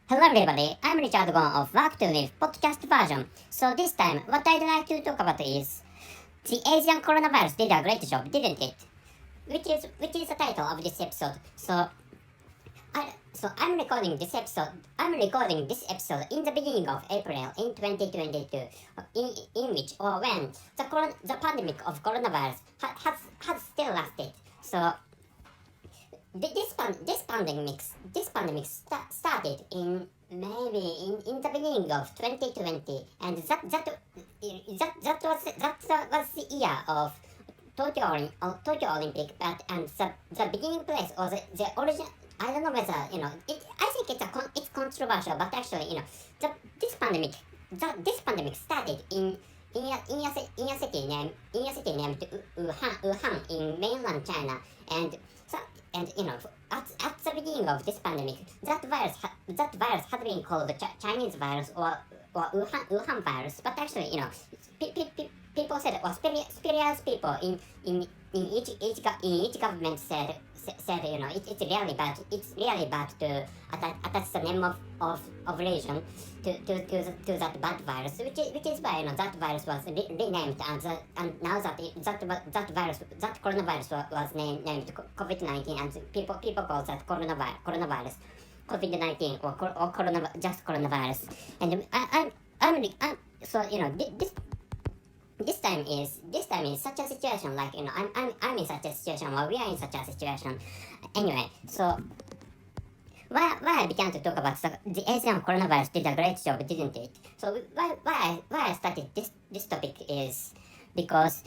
Hello everybody, I'm Richard Gon of Work to Live podcast version. So this time, what I'd like to talk about is the Asian coronavirus did a great job, didn't it? Which is the title of this episode. I'm recording this episode. I'm recording this episode in the beginning of April in 2022, in which or when the pandemic of coronavirus has still lasted. So this pandemic started in maybe in the beginning of 2020, and that was the year of Tokyo Olympic, but and the beginning place or the origin. I don't know whether I think it's controversial, but actually this pandemic started in a city named Wuhan in mainland China, and so and at the beginning of this pandemic, that virus had been called the Chinese virus or Wuhan virus, but actually people said, or spurious people in each government said it's really bad to attach the name of religion to that bad virus, which is why that virus was renamed, and now that coronavirus was named COVID-19, and people call that coronavirus COVID-19 or just coronavirus. And I'm so this time is such a situation, like I'm in such a situation, or we are in such a situation. Anyway, so why I began to talk about the Asian coronavirus did a great job, didn't it? So why I started this topic is because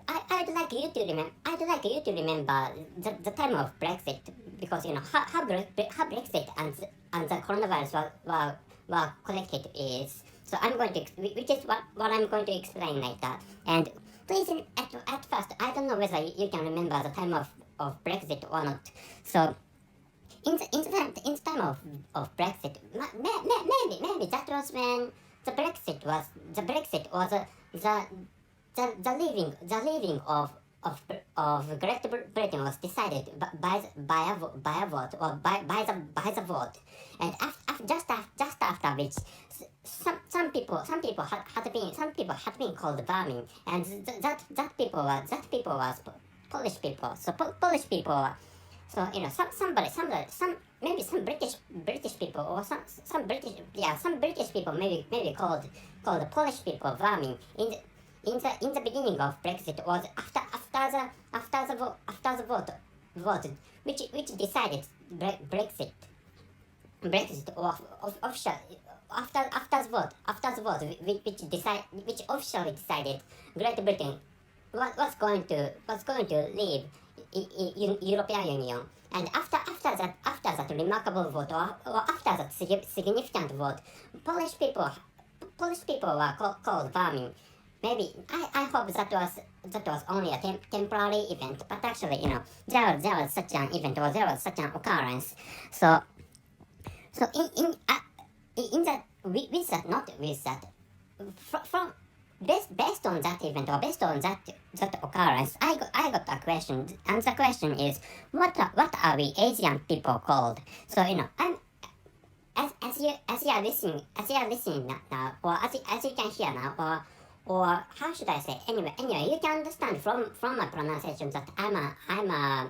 I'd like you to remember the time of Brexit, because how Brexit and the coronavirus were connected is. So I'm going to, which is what I'm going to explain later. And please, at first, I don't know whether you can remember the time of Brexit or not. So in the time of Brexit, maybe that was when the Brexit or the leaving of Great Britain was decided by a vote, or by the vote, and just after which some people had been called vermin, and that people was Polish people. So Polish people. So maybe some British people, or some British people maybe called the Polish people vermin in the beginning of Brexit, or after the vote which decided Brexit or official after the vote which officially decided Great Britain was going to leave European Union. And after that remarkable vote, or after that significant vote, Polish people were called vermin. Maybe I hope that was only a temporary event, but actually there was such an event, or there was such an occurrence. So in that, with that, from based on that event, or based on that occurrence, I got a question, and the question is, what are we Asian people called? So I'm as you are listening now, or as you can hear now, or how should I say? Anyway, you can understand from my pronunciation that I'm a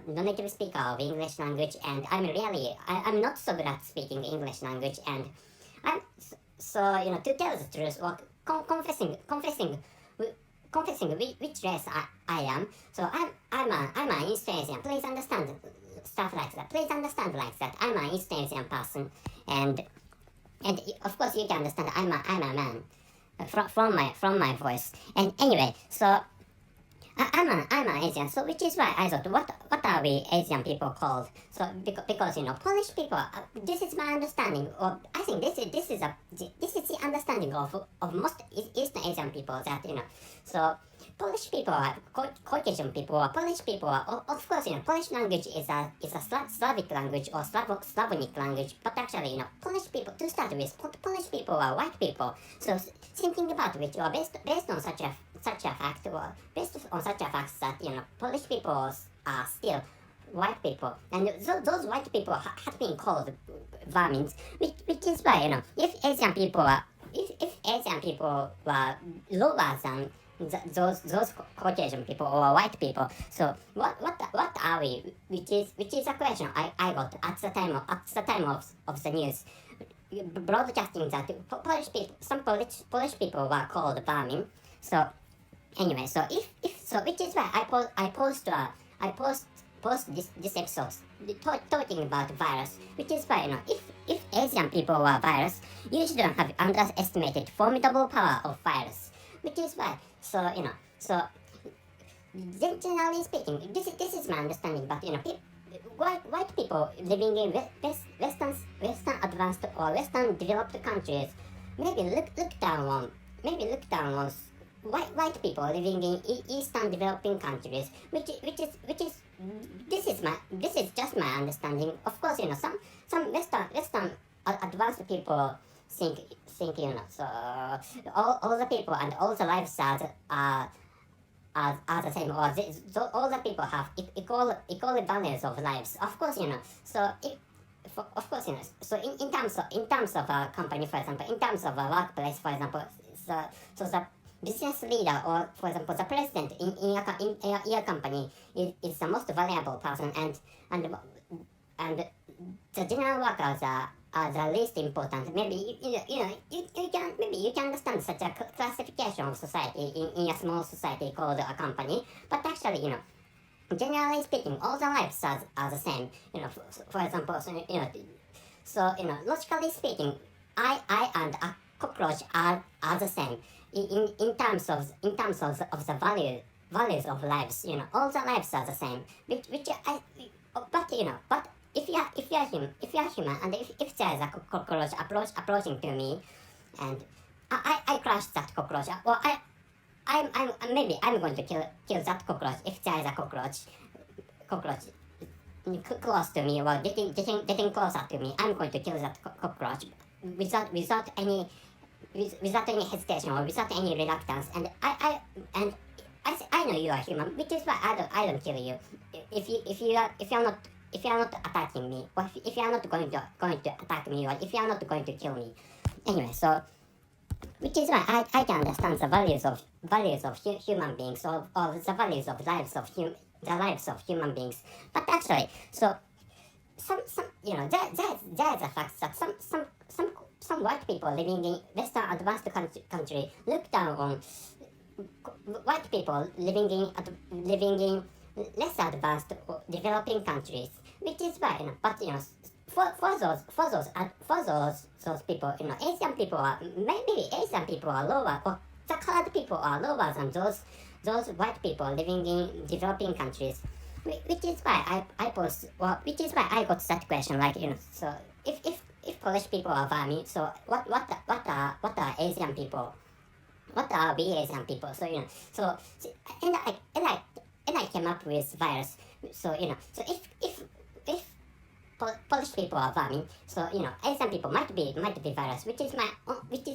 non-native speaker of English language, and I'm not so good at speaking English language, and I'm so to tell the truth, or confessing which race I am. So I'm an East Asian. Please understand stuff like that. Please understand like that. I'm an East Asian person, and of course you can understand I'm a man. From my voice. And anyway, so I'm an Asian, so which is why I thought, what are we Asian people called? So because Polish people, this is my understanding, or I think this is the understanding of most Eastern Asian people, that so Polish people are Caucasian people, or Polish people are, of course Polish language is a Slavic language, or Slavonic language, but actually Polish people, to start with, Polish people are white people. So thinking about which, or based on such a fact, or based on such a fact that Polish people are still white people, and those white people have been called vermins, which is why, if Asian people are if Asian people were lower than those Caucasian people or white people, so what are we? Which is a question I got at the time of the news, broadcasting that some Polish people were called vermin. So anyway, so if which is why I post this episode talking about virus, which is why, if Asian people were virus, you shouldn't have underestimated formidable power of virus, which is why, so generally speaking, this is my understanding, but white people living in western advanced or western developed countries maybe look down on white people living in eastern developing countries, which is this is just my understanding. Of course, some western advanced people think so all the people and all the lifestyles are the same, or all the people have equal values of lives. Of course, so of course, so in terms of a company, for example, in terms of a workplace, for example, so the business leader, or for example the president in your company is the most valuable person, and the general workers are the least important. Maybe you can understand such a classification of society in a small society called a company, but actually, generally speaking, all the lives are the same. For example, logically speaking, I and a cockroach are the same in terms of the values of lives. All the lives are the same. But if you are human, and if there is a cockroach approaching to me, and I crush that cockroach, or I'm going to kill that cockroach if there is a cockroach close to me, or getting closer to me. I'm going to kill that cockroach without any hesitation or without any reluctance. And I know you are human, which is why I don't kill you if you are not attacking me, or if you are not going to attack me, or if you are not going to kill me. Anyway, so which is why I can understand the values of human beings, or the values of the lives of human beings. But actually, so some there's a fact that some white people living in western advanced country look down on white people living in less advanced developing countries, which is why, but for those people, Asian people are lower, or the colored people are lower than those white people living in developing countries, which is why which is why I got that question, like, so if Polish people are vermin, so what are Asian people? What are we Asian people? So and I came up with virus. So so if Polish people are vermin, so Asian people might be virus, which is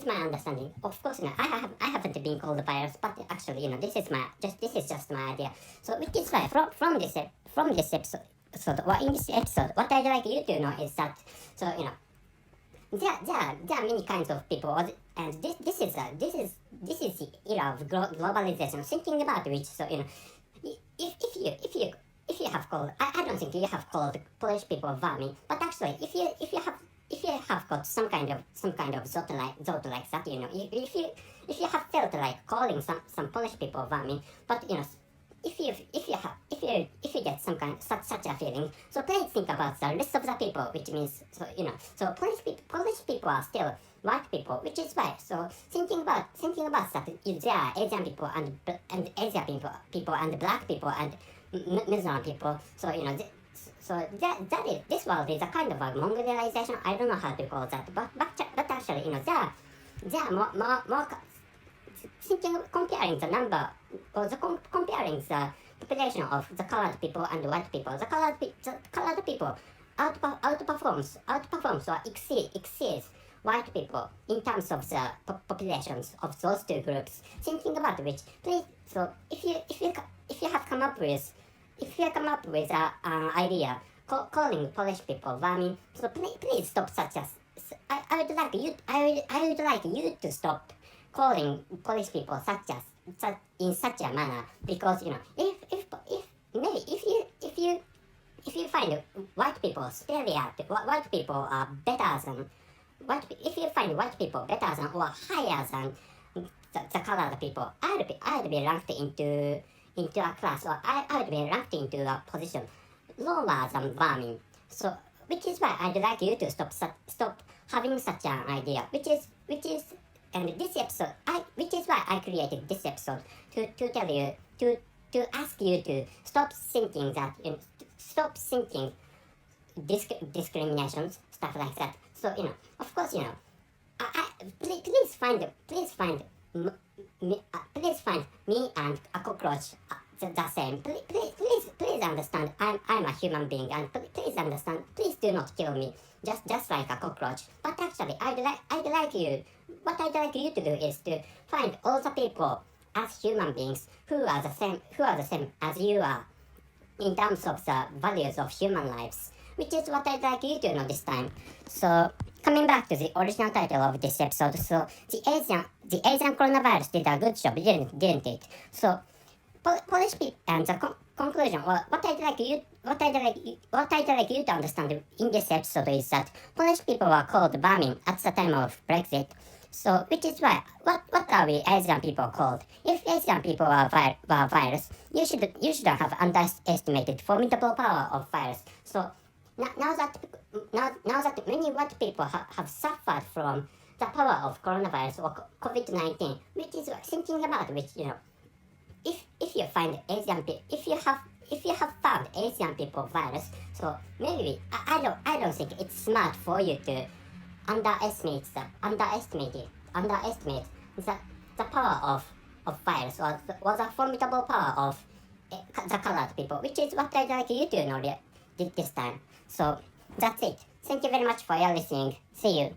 my understanding. Of course, I haven't been called a virus, but actually, this is just my idea. So which is why from this episode, or in this episode, what I'd like you to know is that, so there are many kinds of people, and this is the era of globalization. Thinking about which, so if you have called, I don't think you have called Polish people vermin, but actually if you have got some kind of thought like that, if you have felt like calling some Polish people vermin, but if you get some kind such a feeling, so please think about the rest of the people, which means, so so Polish people are still white people, which is why, so thinking about that, there are Asian people and Asian people and black people and Muslim people, so so this world is a kind of a mongrelization. I don't know how to call that, but actually, there are more comparing the number, or comparing the population of the colored people and white people. The colored people outperforms or exceeds white people in terms of the populations of those two groups. Thinking about which, please, so if you have come up with if you come up with an idea calling Polish people vermin, so please stop such as I would like you I would like you to stop calling Polish people such in such a manner, because if maybe if you find white people superior, white people are better than if you find white people better than or higher than the colored people, I'd be ranked into a class, or I would be ranked into a position lower than vermin. So which is why I'd like you to stop having such an idea, which is and this episode which is why I created this episode to tell you to ask you to stop thinking that stop thinking discriminations, stuff like that. So of course, please find me and a cockroach the same. Please understand. I'm a human being, and please understand. Please do not kill me just like a cockroach. But actually, I'd like you. What I'd like you to do is to find all the people as human beings who are the same as you are in terms of the values of human lives, which is what I'd like you to know this time. So, coming back to the original title of this episode, so the Asian coronavirus did a good job, didn't it? So, Polish people, and the conclusion, well, what I'd like you to understand in this episode is that Polish people were called vermin at the time of Brexit. So, which is why, what are we Asian people called? If Asian people were virus, you shouldn't have underestimated formidable power of virus. So, now that many white people have suffered from the power of coronavirus or COVID-19, which is thinking about which, if you find Asian people, if you have found Asian people virus, so maybe I don't think it's smart for you to underestimate the power of virus, or the formidable power of the colored people, which is what I'd like you to know this time. So that's it. Thank you very much for your listening. See you.